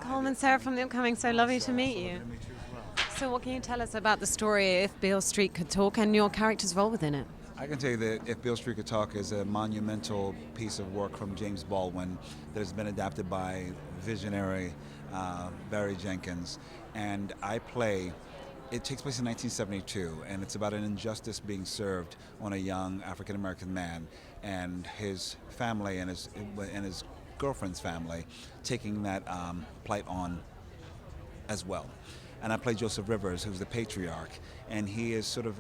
Colman, Sarah from the upcoming So Lovely to Meet You. Lovely to meet you as well. So what can you tell us about the story If Beale Street Could Talk and your character's role within it? I can tell you that If Beale Street Could Talk is a monumental piece of work from James Baldwin that has been adapted by visionary Barry Jenkins. And it takes place in 1972, and it's about an injustice being served on a young African-American man and his family and his girlfriend's family taking that plight on as well. And I play Joseph Rivers, who's the patriarch, and he is sort of,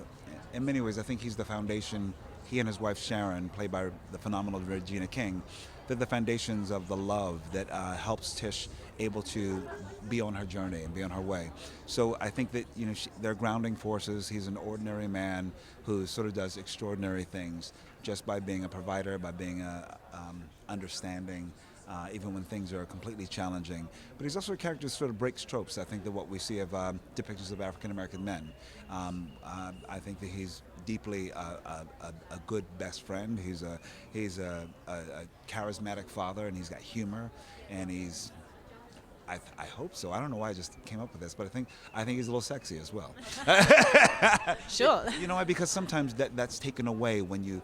in many ways, I think he's the foundation. He and his wife Sharon, played by the phenomenal Regina King, they're the foundations of the love that helps Tish able to be on her journey and be on her way. So I think that they're grounding forces. He's an ordinary man who sort of does extraordinary things just by being a provider, by being understanding. Even when things are completely challenging. But he's also a character that sort of breaks tropes, I think, that what we see of depictions of African-American men. I think that he's deeply a good best friend. He's a charismatic father, and he's got humor, and he's I hope so. I don't know why I just came up with this, but I think he's a little sexy as well. Sure. You know why? Because sometimes that's taken away when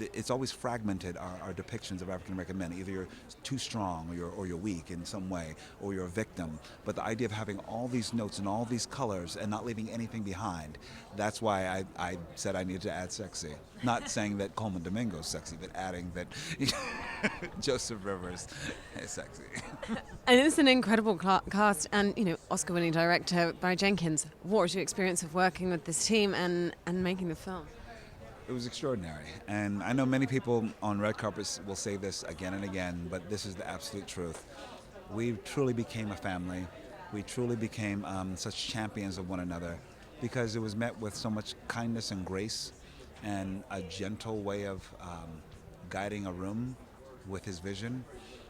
it's always fragmented our depictions of African American men. Either you're too strong or you're weak in some way, or you're a victim. But the idea of having all these notes and all these colors and not leaving anything behind, that's why I said I needed to add sexy. Not saying that Colman Domingo is sexy, but adding that Joseph Rivers is sexy. And it's an incredible cast and, Oscar-winning director Barry Jenkins. What was your experience of working with this team and making the film? It was extraordinary, and I know many people on red carpets will say this again and again, but this is the absolute truth. We truly became a family. We truly became such champions of one another because it was met with so much kindness and grace and a gentle way of guiding a room with his vision.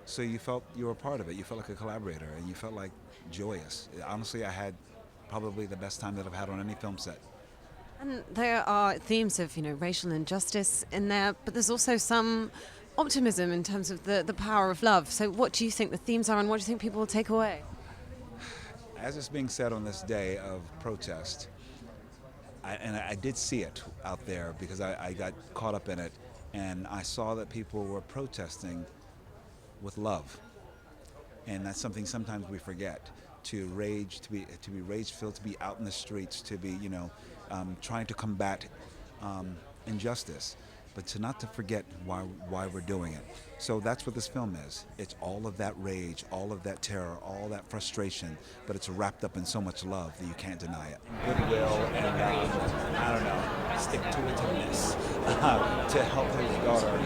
So you felt you were a part of it. You felt like a collaborator, and you felt like joyous. Honestly, I had probably the best time that I've had on any film set. And there are themes of, racial injustice in there, but there's also some optimism in terms of the power of love. So what do you think the themes are, and what do you think people will take away? As it's being said on this day of protest, I did see it out there because I got caught up in it, and I saw that people were protesting with love, and that's something sometimes we forget. To be rage-filled, to be out in the streets, to be trying to combat injustice, but not to forget why we're doing it. So that's what this film is. It's all of that rage, all of that terror, all that frustration, but it's wrapped up in so much love that you can't deny it. Goodwill and I don't know, stick-to-itiveness to help his daughter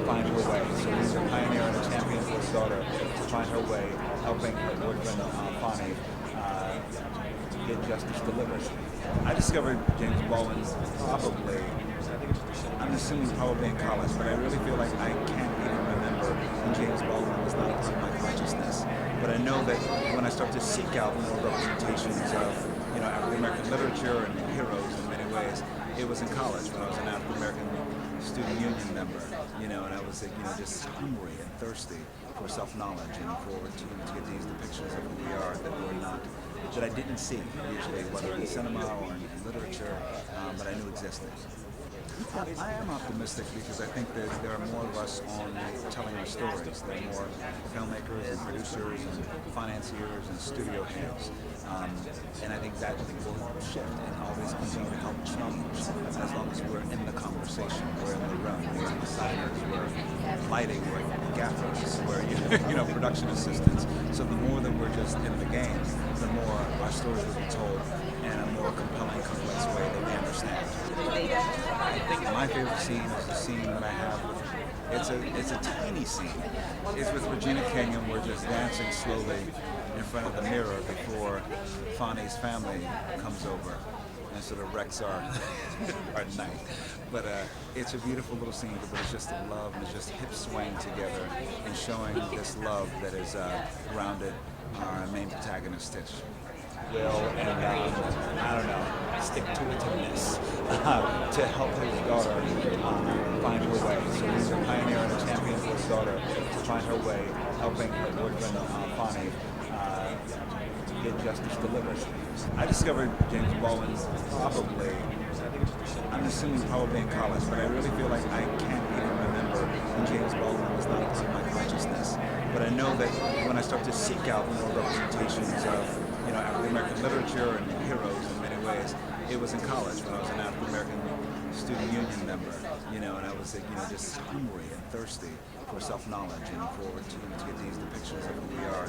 find her way. So he's a pioneer and a champion for his daughter to find her way, helping her boyfriend Fonnie get justice delivered. I discovered James Baldwin probably, I'm assuming probably in college, but I really feel like I can't even remember when James Baldwin was not a part of my consciousness. But I know that when I start to seek out more representations of African American literature and heroes in many ways, it was in college when I was an African American student union member, and I was just hungry and thirsty for self-knowledge and to get these depictions of who we are that I didn't see usually, whether in cinema or in literature, but I knew existed. I am optimistic because I think that there are more of us on telling our stories. There are more filmmakers and producers and financiers and studio heads. And I think that will shift and always continue to help change as long as we're in the conversation, we're in the room, we're designers, we're lighting, we're gaffers, we're production assistants. So the more that we're just in the game, the more our stories will be told in a more compelling, complex way that we understand. I think my favorite scene is the scene that I have with, it's a tiny scene. It's with Regina King, and we're just dancing slowly in front of the mirror before Fonnie's family comes over and sort of wrecks our night. But it's a beautiful little scene, but it's just a love, and it's just hip swaying together and showing this love that is grounded our main protagonist, Tish. And I don't know, stick-to-itiveness to help his daughter find her way. So he's a pioneer and a champion for his youngest daughter to find her way, helping her boyfriend Fonnie get justice delivered. I discovered James Baldwin probably, I'm assuming probably in college, but I really feel like I can't even remember when James Baldwin was not a part of my consciousness. But I know that when I start to seek out more representations of, African American literature and heroes in many ways, it was in college when I was an African American student union member, and I was, just hungry and thirsty for self-knowledge and for to get these depictions of who we are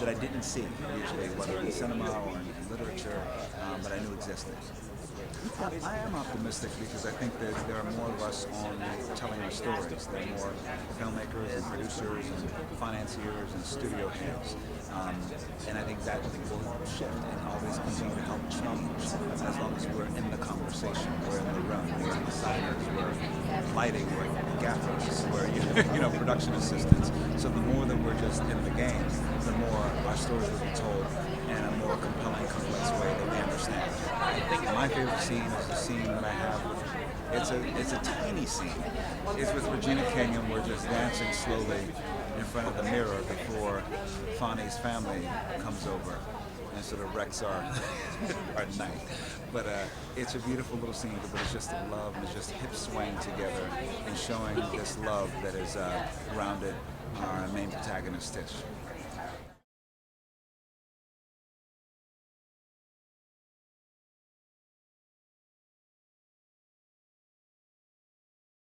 that I didn't see usually, whether in cinema or in literature, but I knew existed. I am optimistic because I think that there are more of us on telling our stories. There are more filmmakers and producers and financiers and studio heads. And I think that will shift and always continue to help change as long as we're in the conversation, we're in the room, we're designers, we're lighting, we're gaffers, we're production assistants. So the more that we're just in the game, the more our stories will be told in a more compelling, complex way that we understand. I think my favorite scene is the scene that I have. It's a tiny scene. It's with Regina King. We're just dancing slowly in front of the mirror before Fonnie's family comes over and sort of wrecks our night. But it's a beautiful little scene, but it's just love and it's just hips swaying together and showing this love that is grounded our main protagonist, Tish.